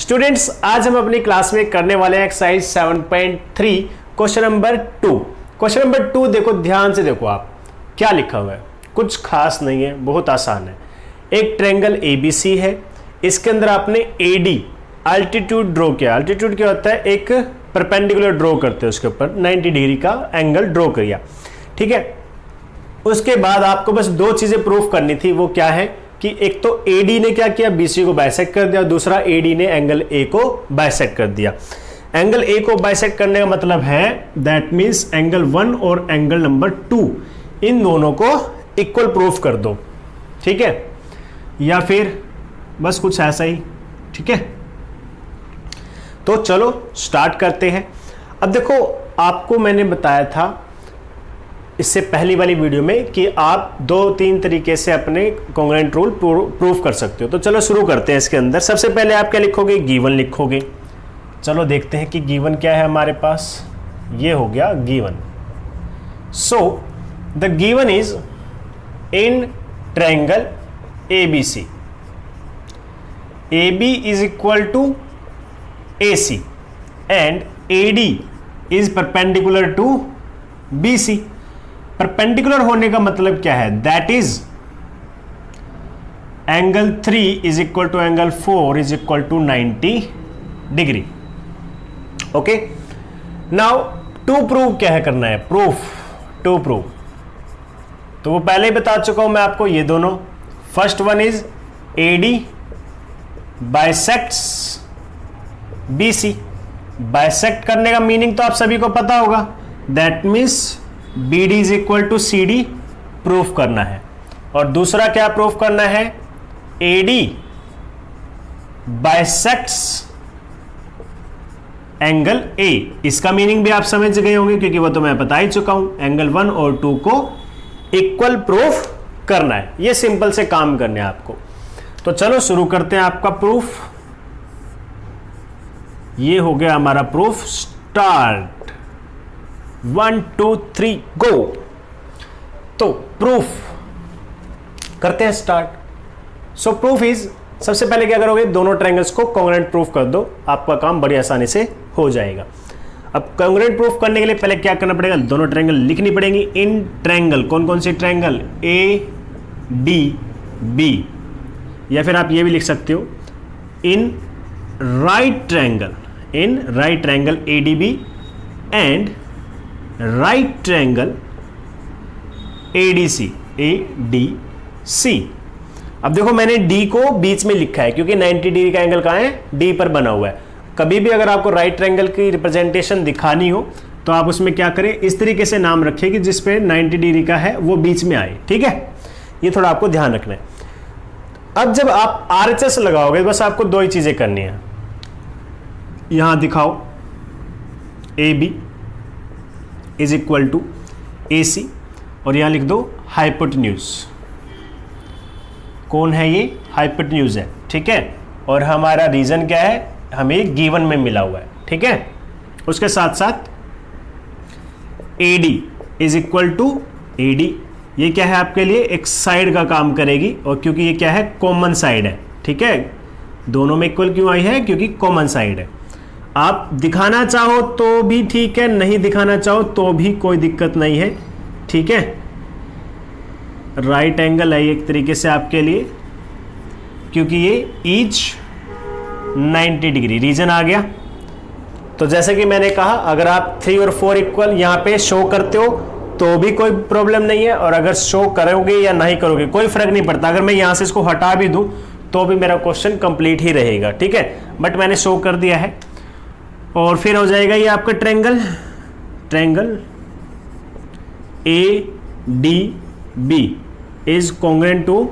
Students, आज हम अपनी क्लास में करने वाले हैं exercise 7.3 question number 2। Question number 2 देखो, ध्यान से देखो आप क्या लिखा हुआ है। कुछ खास नहीं है, बहुत आसान है। एक ट्रायंगल ABC है, इसके अंदर आपने AD अल्टीट्यूड ड्रॉ किया। अल्टीट्यूड क्या होता है? एक परपेंडिकुलर ड्रॉ करते हैं, उसके ऊपर 90 डिग्री का एंगल ड्रॉ किया, ठीक है। उसके बाद आपको बस दो चीजें प्रूफ करनी थी। वो क्या है कि एक तो AD ने क्या किया, BC को बाइसेक्ट कर दिया, दूसरा AD ने एंगल A को बाइसेक्ट कर दिया। एंगल A को बाइसेक्ट करने का मतलब है दैट मींस एंगल 1 और एंगल नंबर 2 इन दोनों को इक्वल प्रूफ कर दो, ठीक है, या फिर बस कुछ ऐसा ही, ठीक है। तो चलो स्टार्ट करते हैं। अब देखो, आपको मैंने बताया था इससे पहली वाली वीडियो में कि आप 2-3 तरीके से अपने कॉन्ग्रुएंट रूल प्रूफ कर सकते हो। तो चलो शुरू करते हैं। इसके अंदर सबसे पहले आप क्या लिखोगे? गिवन लिखोगे। चलो देखते हैं कि गिवन क्या है हमारे पास। ये हो गया given. So the given is in triangle ABC, AB is equal to AC and AD is perpendicular to BC। Perpendicular होने का मतलब क्या है? That is angle 3 is equal to angle 4 is equal to 90 degree. Okay, now to prove क्या है करना है? Proof, to prove तो वो पहले ही बता चुका हूं मैं आपको। ये दोनों, first one is AD bisects BC। Bisect करने का मीनिंग तो आप सभी को पता होगा, that means BD is equal to CD proof करना है। और दूसरा क्या प्रूफ करना है? AD bisects angle A। इसका मीनिंग भी आप समझ गए होंगे क्योंकि वो तो मैं बता ही चुका हूं। एंगल 1 और 2 को इक्वल प्रूफ करना है। ये सिंपल से काम करने हैं आपको। तो चलो शुरू करते हैं आपका प्रूफ। ये हो गया हमारा प्रूफ। स्टार्ट, 1 2 3 गो। तो प्रूफ करते हैं स्टार्ट। सो प्रूफ इज, सबसे पहले क्या करोगे? दोनों ट्रायंगल्स को कॉन्ग्रुएंट प्रूफ कर दो, आपका काम बड़ी आसानी से हो जाएगा। अब कॉन्ग्रुएंट प्रूफ करने के लिए पहले क्या करना पड़ेगा? दोनों ट्रायंगल लिखनी पड़ेंगी। इन ट्रायंगल, कौन कौन सी ट्रायंगल? ADB, या फिर आप ये भी लिख सकते हो in right triangle, in right triangle ADB and right triangle ADC। अब देखो, मैंने D को बीच में लिखा है क्योंकि 90 डिग्री का एंगल कहाँ है? D पर बना हुआ है। कभी भी अगर आपको राइट ट्रायंगल की रिप्रेजेंटेशन दिखानी हो तो आप उसमें क्या करें? इस तरीके से नाम रखें कि जिस पे 90 डिग्री का है वो बीच में आए, ठीक है। ये थोड़ा आपको ध्यान रखना है। अब जब आप RHS लगाओगे, बस आपको दो ही चीजें करनी है। यहां दिखाओ AB is equal to AC और यहां लिख दो हाइपोटेन्यूज। कौन है ये? हाइपोटेन्यूज है, ठीक है। और हमारा रीजन क्या है? हमें गिवन में मिला हुआ है, ठीक है। उसके साथ साथ AD is equal to AD, ये क्या है आपके लिए? एक साइड का काम करेगी, और क्योंकि ये क्या है? कॉमन साइड है, ठीक है। दोनों में इक्वल क्यों आई है? क्योंकि कॉमन साइड है। आप दिखाना चाहो तो भी ठीक है, नहीं दिखाना चाहो तो भी कोई दिक्कत नहीं है, ठीक है। राइट एंगल है एक तरीके से आपके लिए, क्योंकि ये ईच 90 डिग्री रीजन आ गया। तो जैसे कि मैंने कहा, अगर आप 3 और 4 इक्वल यहां पे शो करते हो तो भी कोई प्रॉब्लम नहीं है, और अगर शो करोगे या नहीं करोगे कोई फर्क नहीं पड़ता। अगर मैं यहां से इसको हटा भी दूं तो भी मेरा क्वेश्चन कंप्लीट ही रहेगा, ठीक है। बट मैंने शो कर दिया है। और फिर हो जाएगा ये आपका triangle, triangle ADB is congruent to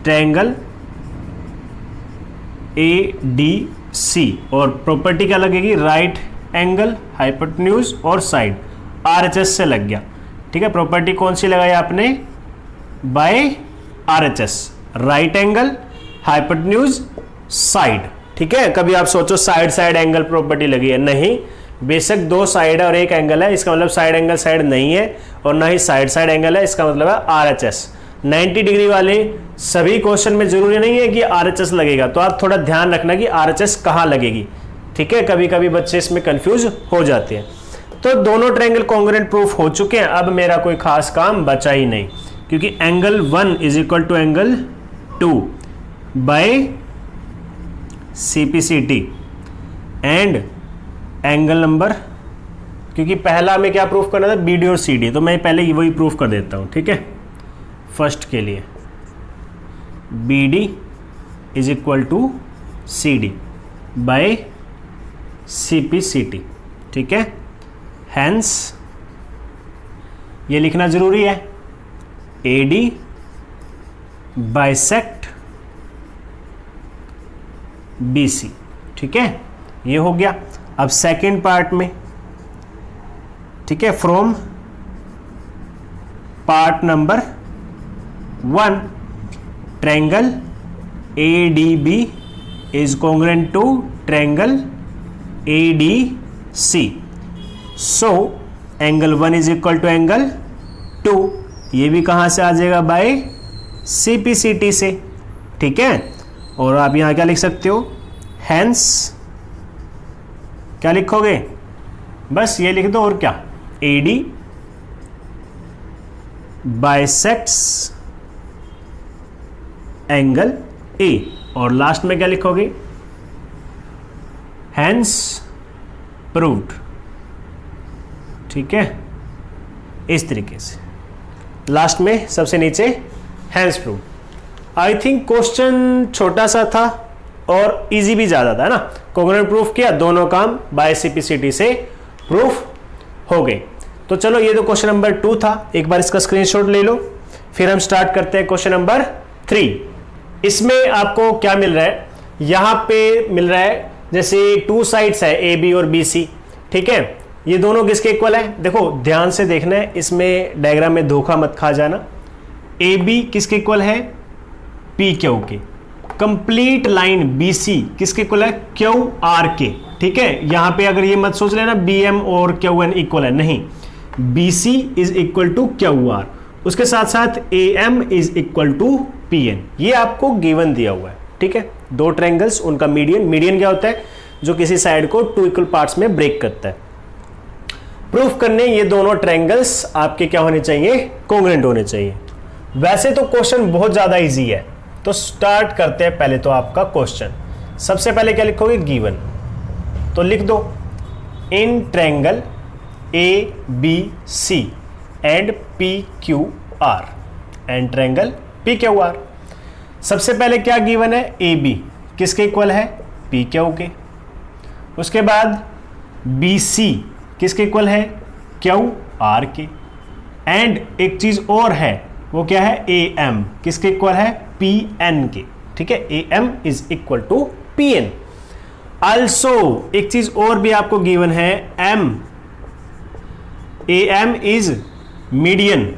triangle ADC। और प्रॉपर्टी क्या लगेगी? राइट एंगल, हाइपोटेन्यूज और साइड। RHS से लग गया, ठीक है। प्रॉपर्टी कौन सी लगाई आपने? By RHS, right angle, hypotenuse, side, ठीक है। कभी आप सोचो साइड साइड एंगल प्रॉपर्टी लगी है, नहीं। बेशक दो साइड है और एक एंगल है, इसका मतलब साइड एंगल साइड नहीं है, और ना ही साइड साइड एंगल है, इसका मतलब है RHS। 90 डिग्री वाले सभी क्वेश्चन में जरूरी नहीं है कि RHS लगेगा, तो आप थोड़ा ध्यान रखना कि RHS कहाँ लगेगी, ठीक है। कभी कभी बच्चे इसमें कंफ्यूज हो जाते हैं। तो दोनों ट्रायंगल कॉन्ग्रुएंट प्रूफ हो चुके हैं। अब मेरा कोई खास काम बचा ही नहीं, क्योंकि angle 1 is equal to angle 2 by CPCT and angle number, क्योंकि पहला में क्या प्रूफ करना था, BD और CD, तो मैं पहले वही प्रूफ कर देता हूँ, ठीक है। फर्स्ट के लिए BD is equal to CD by CPCT, ठीक है। हैंस ये लिखना जरूरी है, AD बाइसेक्ट BC, ठीक है। ये हो गया। अब सेकंड पार्ट में, ठीक है, from part number 1 triangle ADB is congruent to triangle ADC, so angle 1 is equal to angle 2, ये भी कहां से आ जाएगा, बाय CPCT से, ठीक है। और आप यहां क्या लिख सकते हो, हैंस क्या लिखोगे, बस ये लिख दो, और क्या, AD बाइसेक्ट्स एंगल A, और लास्ट में क्या लिखोगे, हैंस प्रूव्ड, ठीक है। इस तरीके से लास्ट में सबसे नीचे hence proved. I think question छोटा सा था और इजी भी ज्यादा था ना। कॉन्ग्रुएंट प्रूफ किया, दोनों काम बाय CPCT से प्रूफ हो गए। तो चलो, ये तो क्वेश्चन नंबर 2 था, एक बार इसका स्क्रीनशॉट ले लो। फिर हम स्टार्ट करते हैं क्वेश्चन नंबर 3। इसमें आपको क्या मिल रहा है, यहां पे मिल रहा है जैसे 2 साइड्स है AB और BC, ठीक है। ये दोनों किसके इक्वल है, देखो ध्यान से देखना है, इसमें डायग्राम में धोखा मत खा जाना। AB किसके इक्वल है, PQ के। कंप्लीट लाइन BC किसके इक्वल है, QR के, ठीक है। यहां पे अगर ये मत सोच लेना BM और QN इक्वल है, नहीं, BC is equal to QR, उसके साथ साथ AM is equal to PN, ये आपको गिवन दिया हुआ है, ठीक है। 2 ट्रायंगल्स, उनका मीडियन क्या होता है, जो किसी साइड को 2 इक्वल पार्ट्स में ब्रेक करता है। प्रूफ करने ये दोनों ट्रायंगल्स आपके क्या होने चाहिए, कॉन्ग्रुएंट होने चाहिए। वैसे तो क्वेश्चन बहुत ज्यादा इजी है, तो स्टार्ट करते हैं। पहले तो आपका क्वेश्चन, सबसे पहले क्या लिखोगे, गिवन, तो लिख दो इन triangle ABC and PQR and triangle PQR। सबसे पहले क्या गिवन है, AB किसके इक्वल है, PQ के। उसके बाद BC किसके इक्वल है, QR के। एंड एक चीज और है, वो क्या है, AM किसके इक्वल है, PN के, ठीक है। AM is equal to PN। Also एक चीज और भी आपको गिवन है, AM is median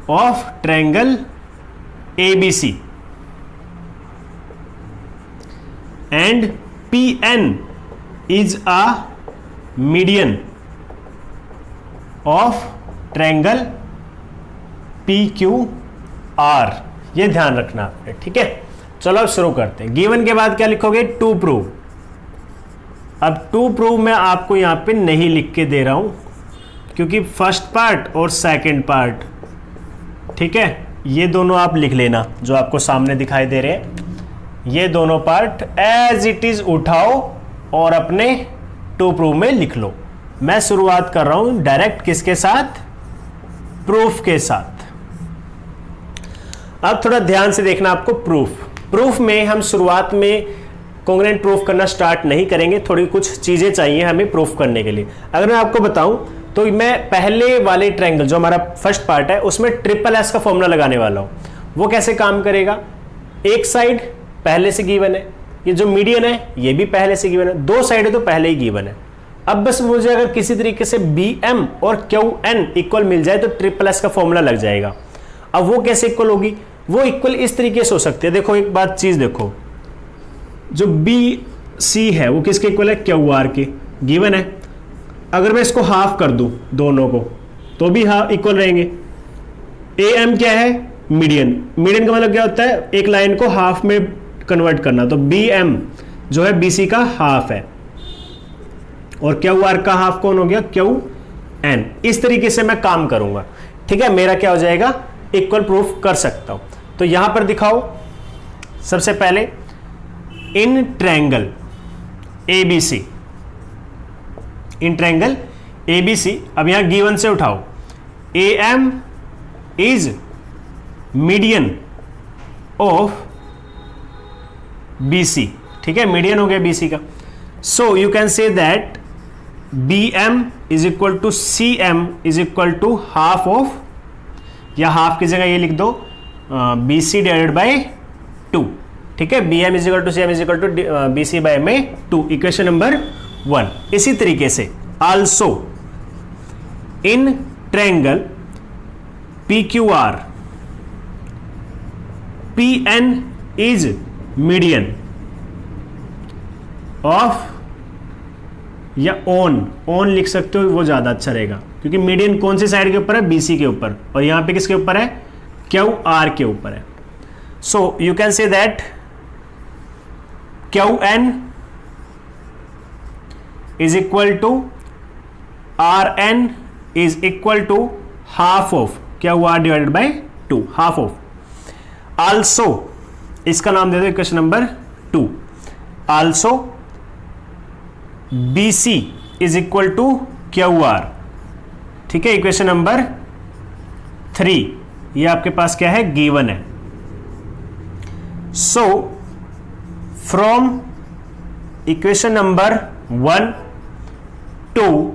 of triangle ABC and PN is a median of triangle PQR, ये ध्यान रखना आपने, ठीक है। चलो अब शुरू करते हैं। गिवन के बाद क्या लिखोगे, टू प्रूव। अब टू प्रूव मैं आपको यहां पे नहीं लिख के दे रहा हूं, क्योंकि फर्स्ट पार्ट और सेकंड पार्ट, ठीक है, ये दोनों आप लिख लेना जो आपको सामने दिखाई दे रहे हैं। ये दोनों पार्ट एज इट इज उठाओ और अपने टू प्रूव में लिख लो। मैं शुरुआत कर रहा हूं डायरेक्ट किसके साथ, प्रूफ के साथ। अब थोड़ा ध्यान से देखना आपको। प्रूफ में हम शुरुआत में कॉन्ग्रुएंट प्रूफ करना स्टार्ट नहीं करेंगे, थोड़ी कुछ चीजें चाहिए हमें प्रूफ करने के लिए। अगर मैं आपको बताऊं तो मैं पहले वाले ट्रायंगल जो हमारा फर्स्ट पार्ट है उसमें SSS का फॉर्मूला लगाने वाला हूं। वो कैसे काम करेगा, एक साइड पहले से गिवन है, ये जो मीडियन है ये भी पहले से गिवन है, 2 साइड तो पहले ही गिवन है। अब बस मुझे अगर किसी तरीके से BM और QN इक्वल मिल जाए तो SSS का फॉर्मूला लग जाएगा। अब वो कैसे इक्वल होगी, वो इक्वल इस तरीके से हो सकती है। देखो एक बात चीज देखो, जो BC है वो किसके इक्वल है, QR के, गिवन है। अगर मैं इसको हाफ कर दूं दोनों को, तो भी हाँ इक्वल रहेंगे। ए एम क्या है? मीडियन। मीडियन का मतलब क्या होता है? एक लाइन को हाफ में कन्वर्ट करना। तो बी एम जो है बी सी का हाफ है, और क्यू आर का हाफ कौन हो गया? Q N. इस तरीके से मैं काम करूंगा, ठीक है। मेरा क्या हो जाएगा? इक्वल प्रूफ कर सकता हूं। तो यहां पर दिखाओ सबसे पहले in triangle ABC, in triangle ABC. अब यहां गिवन से उठाओ, A M is median of BC, ठीक है, मीडियन हो गया बीसी का। So you can say that B M is equal to C M is equal to half of, या हाफ की जगह ये लिख दो बी सी डिवाइडेड बाई 2, ठीक है। B M is equal to C M is equal to B C by में 2, equation number 1। इसी तरीके से also in triangle P Q R P N is median of, या ऑन लिख सकते हो, वो ज्यादा अच्छा रहेगा, क्योंकि मीडियन कौन सी साइड के ऊपर है? बीसी के ऊपर, और यहां पे किसके ऊपर है? क्यू आर के ऊपर है। So you can say that Q N is equal to R N is equal to half of Q R divided by 2, half of. Also इसका नाम दे दो equation number 2, also B C is equal to Q R, ठीक है, equation number 3। ये आपके पास क्या है? गिवन है। So from equation number 1, 2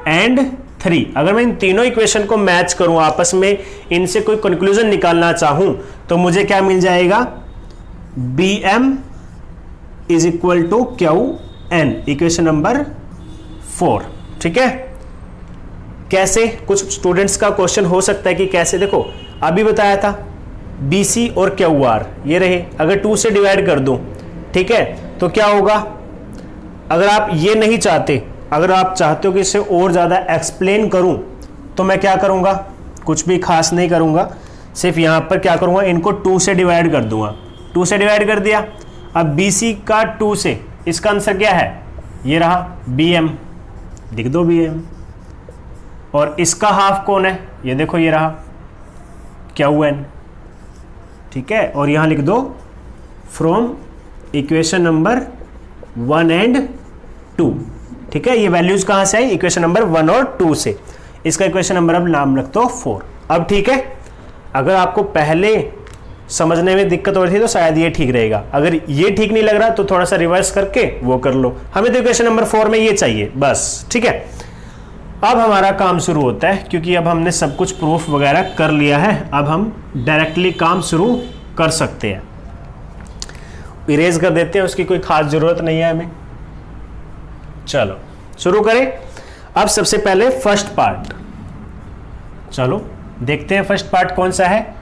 and 3, अगर मैं इन तीनों इक्वेशन को मैच करूं आपस में, इनसे कोई कंक्लूजन निकालना चाहूं, तो मुझे क्या मिल जाएगा? B M is equal to Q N, equation number 4, ठीक है। कैसे? कुछ स्टूडेंट्स का क्वेश्चन हो सकता है कि कैसे, देखो अभी बताया था BC और QR ये रहे, अगर 2 से डिवाइड कर दूं, ठीक है, तो क्या होगा? अगर आप ये नहीं चाहते, अगर आप चाहते हो कि इसे और ज़्यादा एक्सप्लेन करूं, तो मैं क्या करूंगा? कुछ भी खास नहीं करूंगा, सिर्फ यहां पर क्या करूंगा? इनको 2 से डिवाइड कर दूंगा। 2 से डिवाइड कर दिया। अब BC का 2 से, इसका आंसर क्या है? ये रहा BM, लिख दो BM। और इसका हाफ कौन है? ये देखो ये रहा QN, ठीक है। और यहां लिख दो फ्रॉम इक्वेशन नंबर 1 एंड 2, ठीक है। ये वैल्यूज कहां से आई? इक्वेशन नंबर 1 और 2 से। इसका इक्वेशन नंबर अब नाम रख दो 4। अब ठीक है, अगर आपको पहले समझने में दिक्कत हो रही थी तो शायद ये ठीक रहेगा, अगर ये ठीक नहीं लग रहा तो थोड़ा सा रिवर्स करके वो कर लो। हमें तो इक्वेशन नंबर 4 में ये चाहिए बस, ठीक है। अब हमारा काम शुरू होता है, क्योंकि अब हमने सब कुछ प्रूफ वगैरह कर लिया है, अब हम डायरेक्टली काम शुरू कर सकते हैं। इरेज कर देते हैं, उसकी कोई खास जरूरत नहीं है हमें। चलो शुरू करें। अब सबसे पहले फर्स्ट पार्ट, चलो देखते हैं फर्स्ट पार्ट कौन सा है।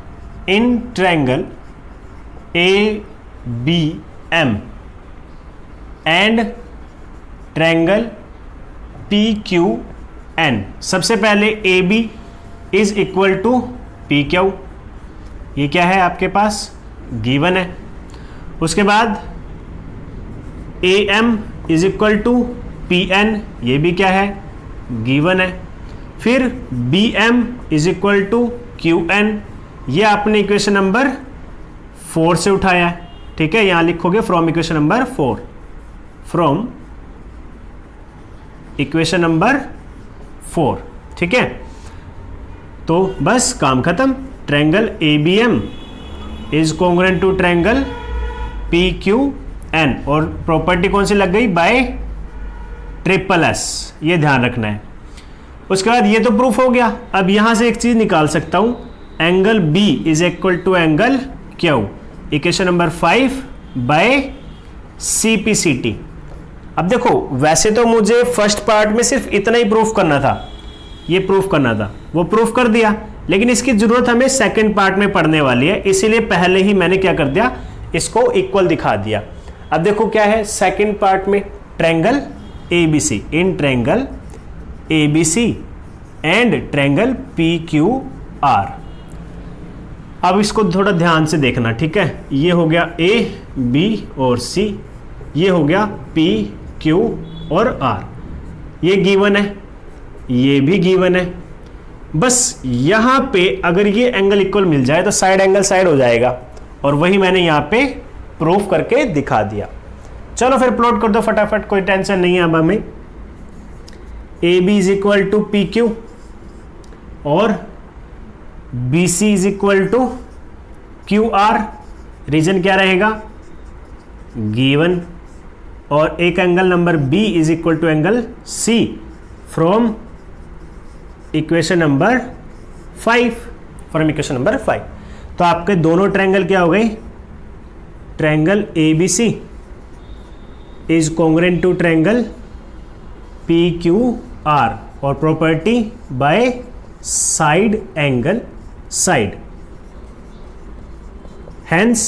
In triangle ABM and triangle PQN। सबसे पहले AB is equal to PQ, ये क्या है आपके पास? गिवन है। उसके बाद AM is equal to PN, ये भी क्या है? गिवन है। फिर BM is equal to QN, ये आपने इक्वेशन नंबर 4 से उठाया है, ठीक है। यहां लिखोगे from equation number 4, from equation number 4, ठीक है। तो बस काम खत्म। Triangle ABM is congruent to triangle PQN, और प्रॉपर्टी कौन सी लग गई? बाय SSS, ये ध्यान रखना है। उसके बाद ये तो प्रूफ हो गया। अब यहां से एक चीज निकाल सकता हूं, angle B is equal to angle Q, equation number 5 by CPCT। अब देखो वैसे तो मुझे फर्स्ट पार्ट में सिर्फ इतना ही प्रूफ करना था, ये प्रूफ करना था, वो प्रूफ कर दिया, लेकिन इसकी जरूरत हमें सेकंड पार्ट में पढ़ने वाली है, इसीलिए पहले ही मैंने क्या कर दिया? इसको इक्वल दिखा दिया। अब देखो क्या है सेकंड पार्ट में, triangle ABC, in triangle ABC and triangle PQR। अब इसको थोड़ा ध्यान से देखना, ठीक है। ये हो गया A, B और C, ये हो गया P, Q और R। ये गिवन है, ये भी गिवन है। बस यहां पे अगर ये एंगल इक्वल मिल जाए तो साइड एंगल साइड हो जाएगा, और वही मैंने यहां पे प्रूफ करके दिखा दिया। चलो फिर प्लॉट कर दो फटाफट, कोई टेंशन नहीं है अब हमें। AB is equal to PQ और BC is equal to QR। Reason क्या रहेगा? गिवन। और एक एंगल नंबर B is equal to angle C from equation number 5, from equation number 5। तो आपके दोनों ट्रायंगल क्या हो गए? Triangle ABC is congruent to triangle PQR और property by side angle side, hence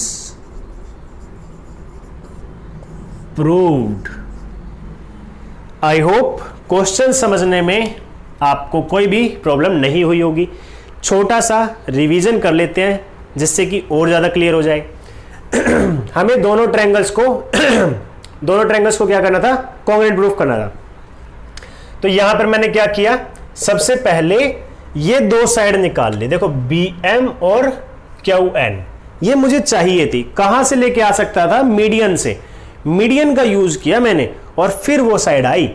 proved. I hope question समझने में आपको कोई भी प्रॉब्लम नहीं हुई होगी। छोटा सा रिवीजन कर लेते हैं जिससे कि और ज़्यादा क्लियर हो जाए। हमें दोनों ट्रायंगल्स को क्या करना था? कॉन्ग्रुएंट प्रूफ करना था। तो यहां पर मैंने क्या किया, सबसे पहले ये दो साइड निकाल ली। देखो BM और QN ये मुझे चाहिए थी। कहां से लेके आ सकता था? मीडियन से। मीडियन का यूज किया मैंने और फिर वो साइड आई।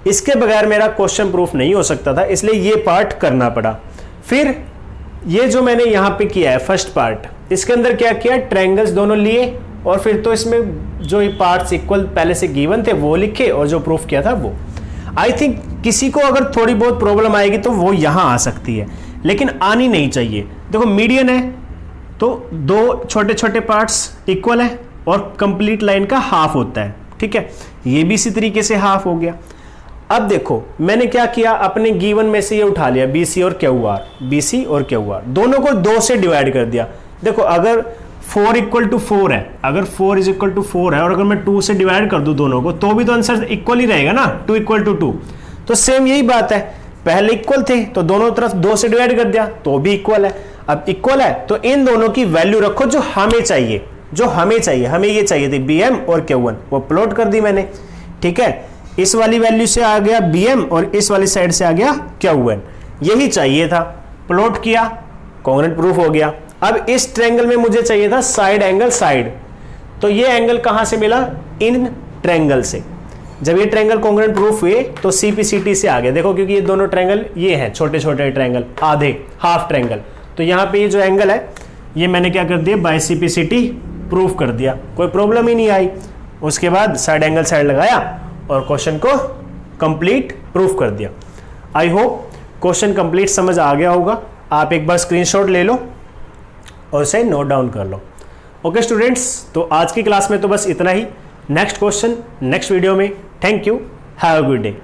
इसके बगैर मेरा क्वेश्चन प्रूफ नहीं हो सकता था, इसलिए ये पार्ट करना पड़ा। फिर ये जो मैंने यहां पे किया है फर्स्ट पार्ट, इसके अंदर क्या किया? ट्रायंगल्स दोनों लिए और फिर तो इसमें जो पार्ट्स इक्वल पहले से गिवन थे वो लिखे और जो प्रूफ किया था वो। आई थिंक किसी को अगर थोड़ी बहुत प्रॉब्लम आएगी तो वो यहां आ सकती है, लेकिन आनी नहीं चाहिए। देखो मीडियन है तो दो छोटे छोटे पार्ट्स इक्वल है और कंप्लीट लाइन का हाफ होता है, ठीक है। ये भी इसी तरीके से हाफ हो गया। अब देखो मैंने क्या किया, अपने गिवन में से ये उठा लिया BC और QR, दोनों को 2 से डिवाइड कर दिया। देखो अगर 4 इक्वल टू 4 है, अगर 4 इज इक्वल टू 4 है और अगर मैं 2 से डिवाइड कर दूं दोनों को तो भी तो आंसर इक्वल ही रहेगा ना, 2 इक्वल टू 2। तो सेम यही बात है, पहले इक्वल थे तो दोनों तरफ 2 से डिवाइड कर दिया तो भी इक्वल है। अब इक्वल है तो इन दोनों की वैल्यू रखो जो हमें चाहिए, हमें ये चाहिए थी BM और Q1, वो प्लॉट कर दी मैंने, ठीक है। इस वाली वैल्यू से आ गया BM और इस वाली साइड से आ गया Q1, यही चाहिए था, प्लॉट किया, कॉन्ग्रुएंट प्रूफ हो गया। अब इस ट्रायंगल में मुझे चाहिए था साइड एंगल साइड, तो ये एंगल कहां से मिला? इन ट्रायंगल से। जब ये ट्रायंगल कॉन्ग्रुएंट प्रूफ हुए तो CPCT से आ गए। देखो क्योंकि ये दोनों ट्रायंगल ये हैं छोटे छोटे ट्रायंगल, आधे हाफ ट्रायंगल, तो यहाँ पे ये जो एंगल है ये मैंने क्या कर दिया? बाय CPCT प्रूफ कर दिया, कोई प्रॉब्लम ही नहीं आई। उसके बाद साइड एंगल साइड लगाया और क्वेश्चन को कंप्लीट प्रूफ कर दिया। आई होप क्वेश्चन कंप्लीट समझ आ गया होगा। आप एक बार स्क्रीनशॉट ले लो और उसे नोट डाउन कर लो। ओके स्टूडेंट्स, तो आज की क्लास में तो बस इतना ही। नेक्स्ट क्वेश्चन नेक्स्ट वीडियो में। Thank you, have a good day.